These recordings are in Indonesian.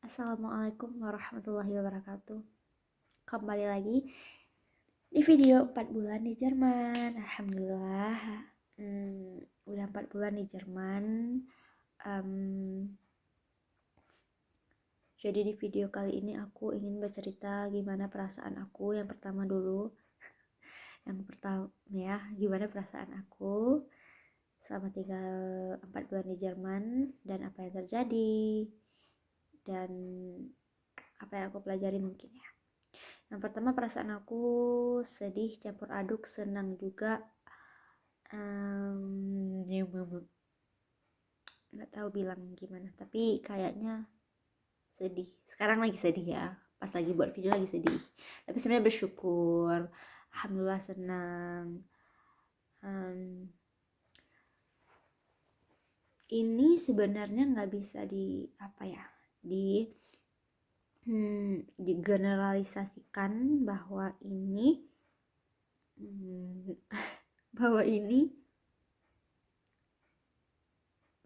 Assalamualaikum warahmatullahi wabarakatuh. Kembali lagi di video 4 bulan di Jerman. Alhamdulillah. Udah 4 bulan di Jerman. Jadi di video kali ini aku ingin bercerita gimana perasaan aku. Yang pertama dulu, gimana perasaan aku selama tinggal 4 bulan di Jerman dan apa yang terjadi dan apa yang aku pelajari mungkin ya. Yang pertama, perasaan aku sedih campur aduk, senang juga. Nggak tahu bilang gimana, tapi kayaknya sedih. Sekarang lagi sedih ya, pas lagi buat video lagi sedih. Tapi sebenarnya bersyukur, alhamdulillah senang. Ini sebenarnya nggak bisa digeneralisasikan bahwa ini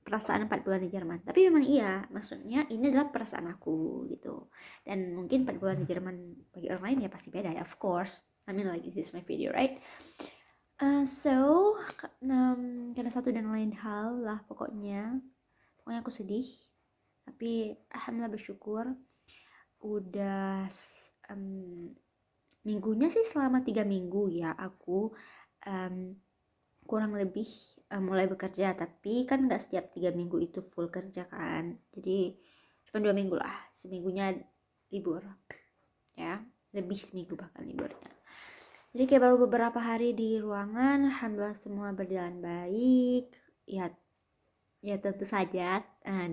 perasaan 4 bulan di Jerman. Tapi memang iya, maksudnya ini adalah perasaan aku gitu. Dan mungkin 4 bulan di Jerman bagi orang lain ya pasti beda ya, of course. I mean like this is my video, right? Karena satu dan lain hal lah pokoknya aku sedih. Tapi alhamdulillah bersyukur udah minggunya sih selama 3 minggu ya aku kurang lebih mulai bekerja, tapi kan nggak setiap 3 minggu itu full kerja kan, jadi cuma 2 minggu lah, seminggunya libur ya, lebih seminggu bahkan liburnya. Jadi kayak baru beberapa hari di ruangan, alhamdulillah semua berjalan baik ya tentu saja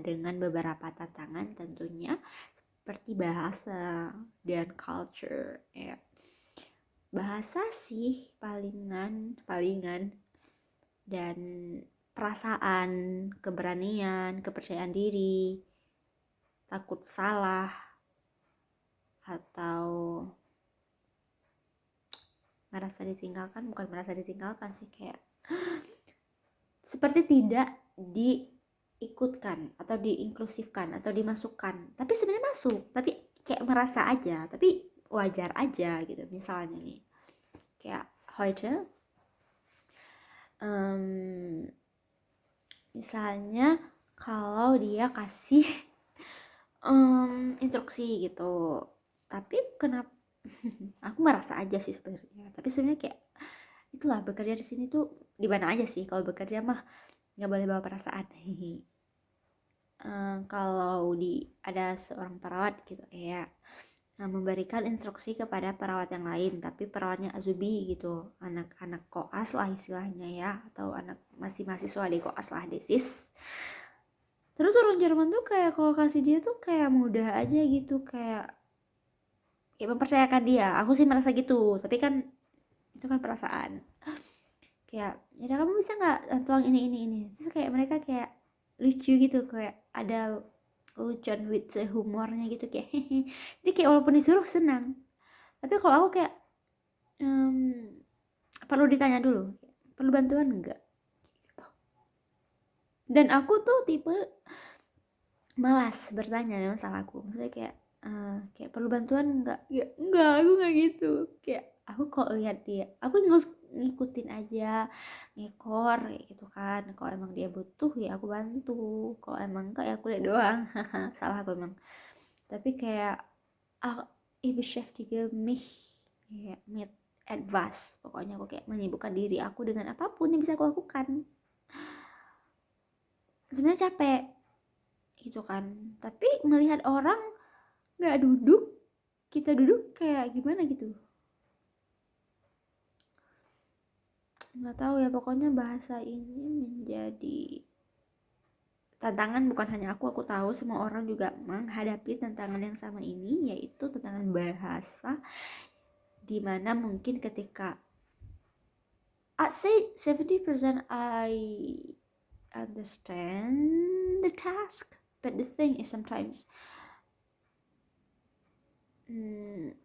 dengan beberapa tantangan tentunya, seperti bahasa dan culture ya. Bahasa sih palingan dan perasaan, keberanian, kepercayaan diri, takut salah, atau merasa ditinggalkan. Bukan merasa ditinggalkan sih, kayak seperti tidak diikutkan atau diinklusifkan atau dimasukkan, tapi sebenarnya masuk, tapi kayak merasa aja, tapi wajar aja gitu. Misalnya nih kayak heute misalnya kalau dia kasih instruksi gitu, tapi kenapa aku merasa aja sih sebenarnya, tapi sebenarnya kayak itulah, bekerja di sini tuh di mana aja sih, kalau bekerja mah nggak boleh bawa perasaan. Kalau ada seorang perawat gitu ya, memberikan instruksi kepada perawat yang lain, tapi perawatnya azubi gitu, anak-anak koas lah istilahnya ya, atau anak masih mahasiswa di koas lah, desis. Terus orang Jerman tuh kayak kalau kasih dia tuh kayak mudah aja gitu, kayak mempercayakan dia. Aku sih merasa gitu, tapi kan itu kan perasaan. Kayak ya kamu bisa nggak tolong ini, terus kayak mereka kayak lucu gitu, kayak ada lucuan with humornya gitu, kayak hehe. Jadi kayak walaupun disuruh senang, tapi kalau aku kayak perlu ditanya dulu, perlu bantuan enggak gitu. Dan aku tuh tipe malas bertanya, memang salahku. Maksudnya kayak perlu bantuan enggak? Ya enggak, aku enggak gitu. Kayak aku kok lihat dia, aku ngikutin aja, ngekor kayak gitu kan. Kalau emang dia butuh ya aku bantu. Kalau emang enggak ya aku lihat doang. Salah aku emang. Tapi kayak ich beschäftige mich ya, mit advice. Pokoknya aku kayak menyibukkan diri aku dengan apapun yang bisa aku lakukan. Sebenarnya capek gitu kan, tapi melihat orang nggak duduk, kita duduk, kayak gimana gitu, nggak tahu ya. Pokoknya bahasa ini menjadi tantangan, bukan hanya aku tahu semua orang juga menghadapi tantangan yang sama ini, yaitu tantangan bahasa, dimana mungkin ketika I'd say 70% I understand the task, but the thing is sometimes when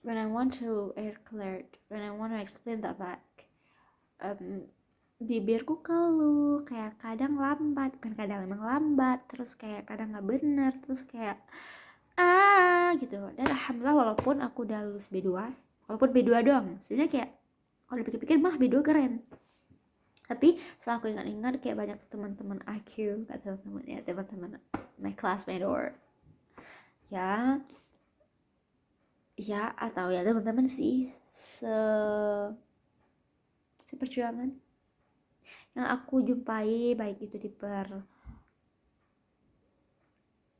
I want to when I want to explain that back, bibirku keluh, kayak kadang lambat, bukan kadang, emang lambat, terus kayak kadang nggak bener, terus kayak gitu. Dan alhamdulillah walaupun aku udah lulus B2, walaupun B2 doang, sebenarnya kayak kalau dipikir-pikir mah B2 keren. Tapi setelah aku ingat-ingat kayak banyak teman-teman aku, gak teman-teman ya, teman-teman my classmate or ya atau ya teman-teman sih seperjuangan yang aku jumpai, baik itu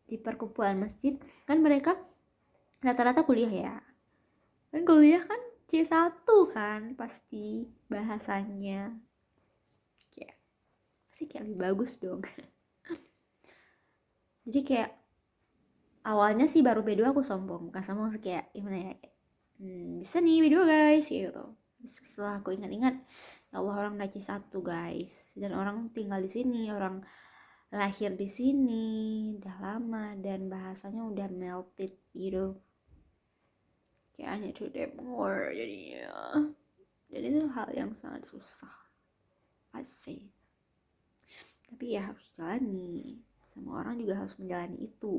di perkumpulan masjid, kan mereka rata-rata kuliah ya, kan kuliah kan C1 kan pasti bahasanya kayak pasti kayak lebih bagus dong. Jadi kayak awalnya sih baru B2 aku sombong, bukan sombong sih, kayak gimana ya, bisa nih B2 guys gitu. Setelah aku ingat-ingat, ya Allah, orang udah C1 guys, dan orang tinggal di sini, orang lahir di sini udah lama, dan bahasanya udah melted gitu, kayak hanya to them more jadinya. Jadi itu hal yang sangat susah asik, tapi ya harus jalani, semua orang juga harus menjalani itu.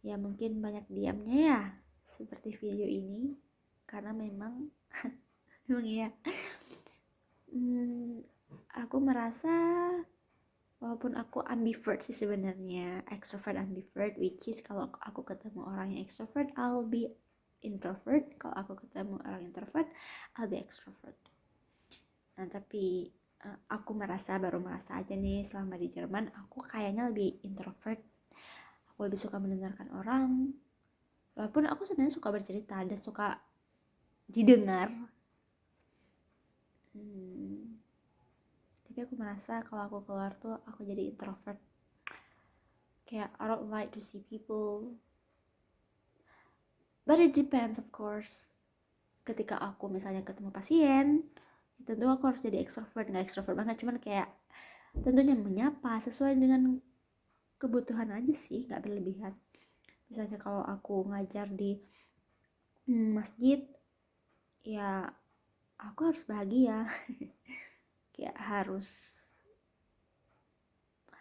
Ya mungkin banyak diamnya ya seperti video ini, karena memang memang ya aku merasa walaupun aku ambivert sih sebenarnya, extrovert ambivert, which is kalau aku ketemu orang yang extrovert I'll be introvert, kalau aku ketemu orang introvert I'll be extrovert. Nah tapi aku baru merasa aja nih selama di Jerman aku kayaknya lebih introvert. Aku lebih suka mendengarkan orang, walaupun aku sebenarnya suka bercerita dan suka didengar. Tapi aku merasa kalau aku keluar tuh aku jadi introvert, kayak I don't like to see people, but it depends of course. Ketika aku misalnya ketemu pasien, tentu aku harus jadi extrovert, nggak extrovert banget, cuman kayak tentunya menyapa sesuai dengan kebutuhan aja sih, nggak berlebihan. Misalnya kalau aku ngajar di masjid, ya aku harus bahagia. Kayak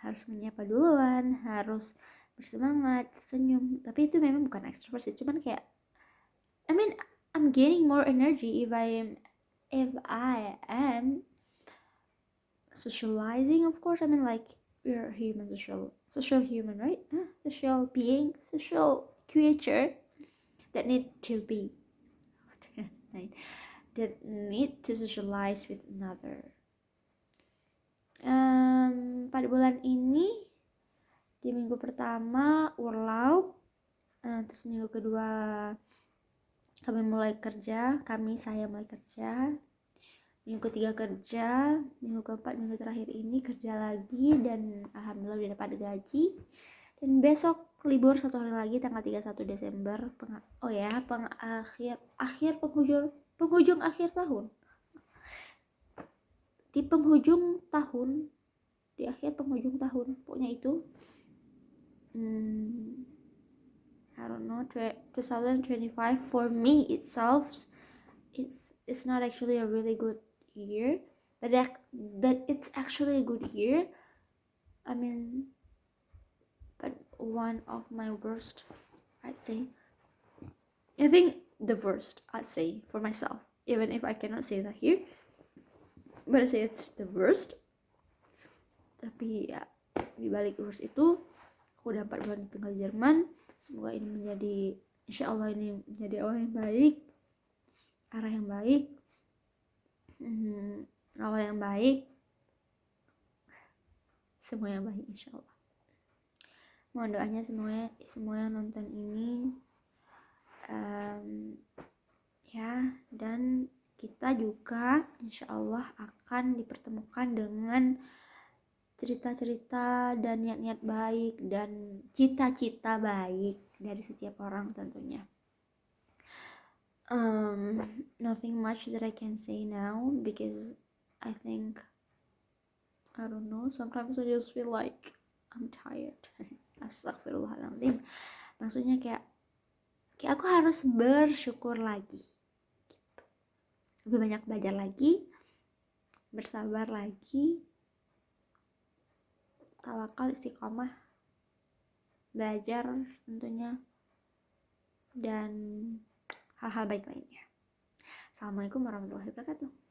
harus menyapa duluan, harus bersemangat, senyum. Tapi itu memang bukan extrovert sih, cuman kayak I mean I'm gaining more energy if I am socializing, of course. I mean, like, we're human, social human, right? Social being, social creature that need to be that need to socialize with another. Pada bulan ini di minggu pertama urlaub, terus minggu kedua saya mulai kerja, minggu ketiga kerja, minggu keempat, minggu terakhir ini kerja lagi, dan alhamdulillah udah dapat gaji. Dan besok libur 1 hari lagi tanggal 31 Desember, penghujung akhir tahun. Di akhir penghujung tahun, pokoknya itu I don't know, 2025 for me itself, it's not actually a really good year, but it's actually a good year. I mean, but one of my worst, I'd say. I think the worst, I'd say, for myself, even if I cannot say that here, but I say it's the worst. Tapi ya, di balik worst itu, aku udah 4 bulan tinggal di Jerman. Semoga ini menjadi, insya Allah ini menjadi awal yang baik, arah yang baik, awal yang baik, semua yang baik insya Allah. Mohon doanya semua yang nonton ini, ya, dan kita juga insya Allah akan dipertemukan dengan cerita-cerita dan niat-niat baik dan cita-cita baik dari setiap orang tentunya. Nothing much that I can say now because I think, I don't know, sometimes I just feel like I'm tired. Astagfirullahaladzim. Maksudnya kayak aku harus bersyukur lagi, lebih banyak belajar lagi, bersabar lagi, tawakal, istiqomah, belajar tentunya, dan hal-hal baik lainnya. Assalamualaikum warahmatullahi wabarakatuh.